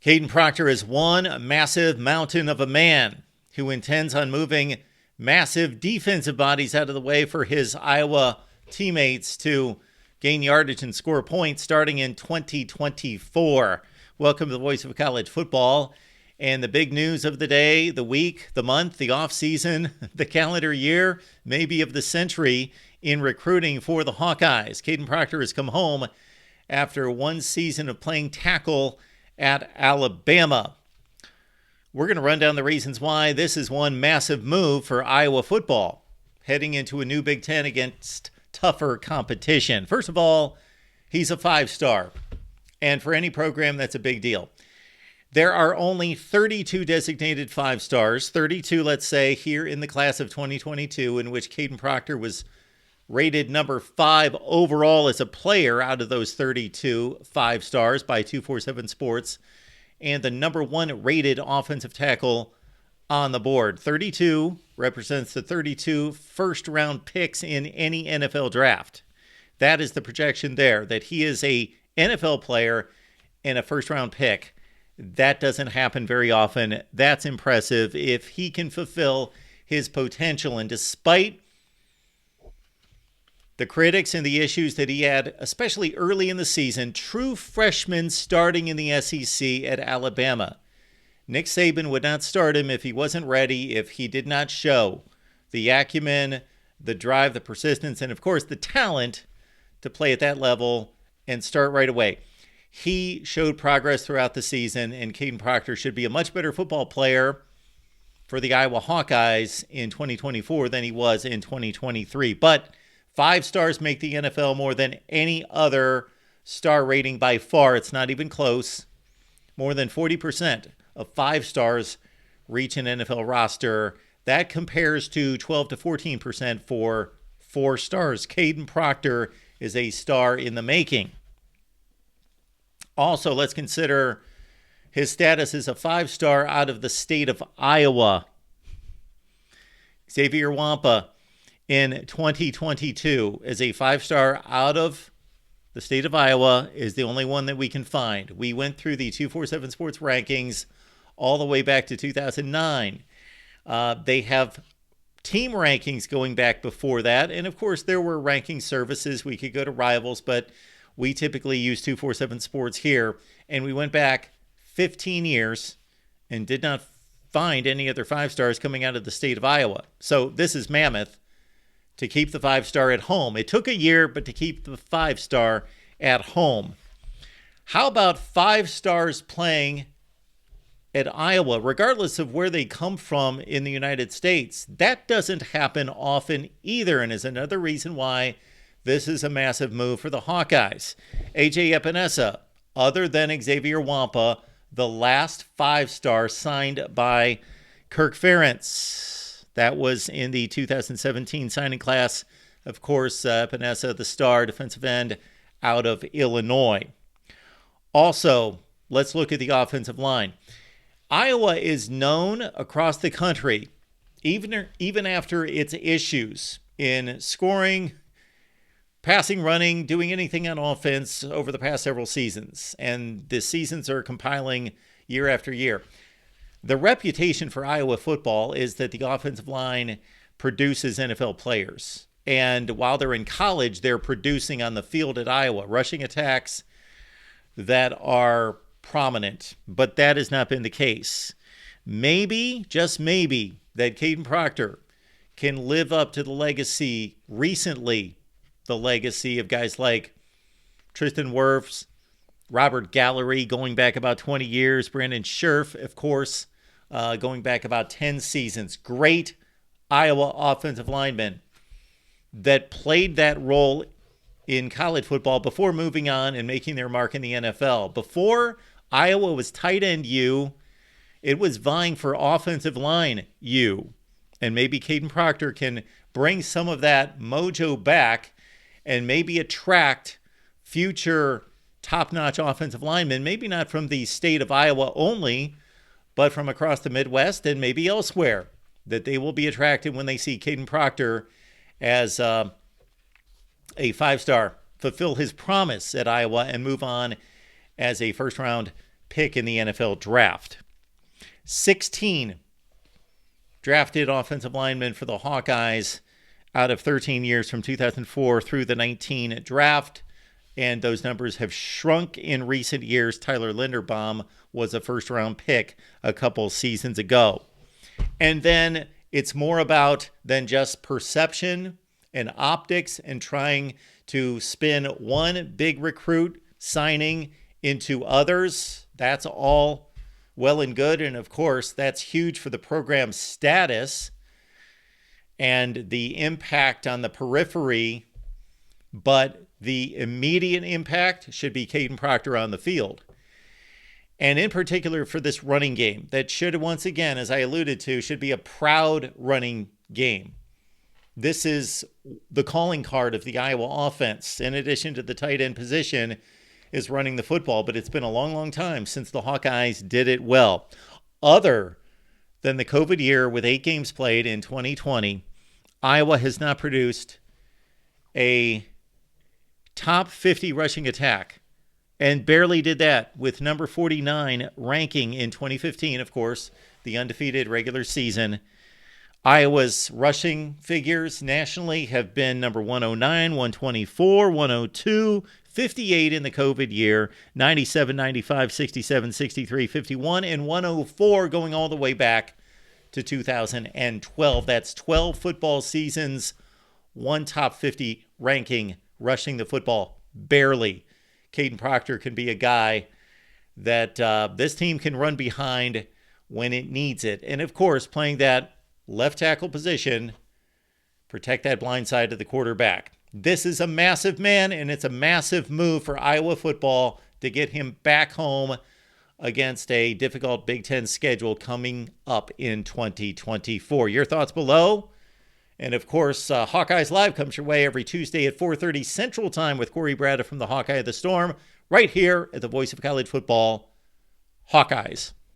Kaden Proctor is one massive mountain of a man who intends on moving massive defensive bodies out of the way for his Iowa teammates to gain yardage and score points starting in 2024. Welcome to the Voice of College Football. And the big news of the day, the week, the month, the offseason, the calendar year, maybe of the century in recruiting for the Hawkeyes. Kaden Proctor has come home after one season of playing tackle at Alabama. We're going to run down the reasons why this is one massive move for Iowa football, heading into a new Big Ten against tougher competition. First of all, he's a five-star, and for any program, that's a big deal. There are only 32 designated five-stars, 32, let's say, here in the class of 2022, in which Kaden Proctor was rated number 5 overall as a player out of those 32 five-stars by 247 Sports, and the number 1 rated offensive tackle on the board. 32 represents the 32 first-round picks in any NFL draft. That is the projection there, that he is a NFL player and a first-round pick. That doesn't happen very often. That's impressive if he can fulfill his potential. And despite the critics and the issues that he had, especially early in the season, true freshmen starting in the SEC at Alabama. Nick Saban would not start him if he wasn't ready, if he did not show the acumen, the drive, the persistence, and of course the talent to play at that level and start right away. He showed progress throughout the season, and Kaden Proctor should be a much better football player for the Iowa Hawkeyes in 2024 than he was in 2023. But 5 stars make the NFL more than any other star rating by far. It's not even close. More than 40% of 5 stars reach an NFL roster. That compares to 12 to 14% for 4 stars. Kaden Proctor is a star in the making. Also, let's consider his status as a 5-star out of the state of Iowa. Xavier Wampa in 2022 as a 5-star out of the state of Iowa is the only one that we can find. We went through the 247 Sports rankings all the way back to 2009. They have team rankings going back before that. And of course, there were ranking services. We could go to Rivals, but we typically use 247 Sports here. And we went back 15 years and did not find any other 5-stars coming out of the state of Iowa. So this is mammoth to keep the 5-star at home. It took a year, but to keep the 5-star at home. How about 5 stars playing at Iowa, regardless of where they come from in the United States? That doesn't happen often either, and is another reason why this is a massive move for the Hawkeyes. A.J. Epinesa, other than Xavier Wampa, the last 5-star signed by Kirk Ferentz. That was in the 2017 signing class. Of course, Epinesa, the star defensive end out of Illinois. Also, let's look at the offensive line. Iowa is known across the country, even after its issues in scoring, passing, running, doing anything on offense over the past several seasons. And the seasons are compiling year after year. The reputation for Iowa football is that the offensive line produces NFL players. And while they're in college, they're producing on the field at Iowa, rushing attacks that are prominent. But that has not been the case. Maybe, just maybe, that Kaden Proctor can live up to the legacy of guys like Tristan Wirfs, Robert Gallery, going back about 20 years, Brandon Scherf, of course, going back about 10 seasons. Great Iowa offensive linemen that played that role in college football before moving on and making their mark in the NFL. Before Iowa was tight end U, it was vying for offensive line U. And maybe Kaden Proctor can bring some of that mojo back and maybe attract future top-notch offensive linemen, maybe not from the state of Iowa only, but from across the Midwest and maybe elsewhere, that they will be attracted when they see Kaden Proctor as a 5-star fulfill his promise at Iowa and move on as a first-round pick in the NFL draft. 16 drafted offensive linemen for the Hawkeyes out of 13 years from 2004 through the 19 draft. And those numbers have shrunk in recent years. Tyler Linderbaum was a first-round pick a couple seasons ago. And then it's more about than just perception and optics and trying to spin one big recruit signing into others. That's all well and good. And of course, that's huge for the program's status and the impact on the periphery. But the immediate impact should be Kaden Proctor on the field. And in particular for this running game that should, once again, as I alluded to, should be a proud running game. This is the calling card of the Iowa offense, in addition to the tight end position, is running the football. But it's been a long, long time since the Hawkeyes did it well. Other than the COVID year with 8 games played in 2020, Iowa has not produced a top 50 rushing attack, and barely did that with number 49 ranking in 2015, of course, the undefeated regular season. Iowa's rushing figures nationally have been number 109, 124, 102, 58 in the COVID year, 97, 95, 67, 63, 51, and 104 going all the way back to 2012. That's 12 football seasons, one top 50 ranking rushing the football, barely. Kaden Proctor can be a guy that this team can run behind when it needs it. And of course, playing that left tackle position, protect that blind side of the quarterback. This is a massive man, and it's a massive move for Iowa football to get him back home against a difficult Big Ten schedule coming up in 2024. Your thoughts below? And of course, Hawkeyes Live comes your way every Tuesday at 4:30 Central Time with Corey Brada from the Hawkeye of the Storm, right here at the Voice of College Football, Hawkeyes.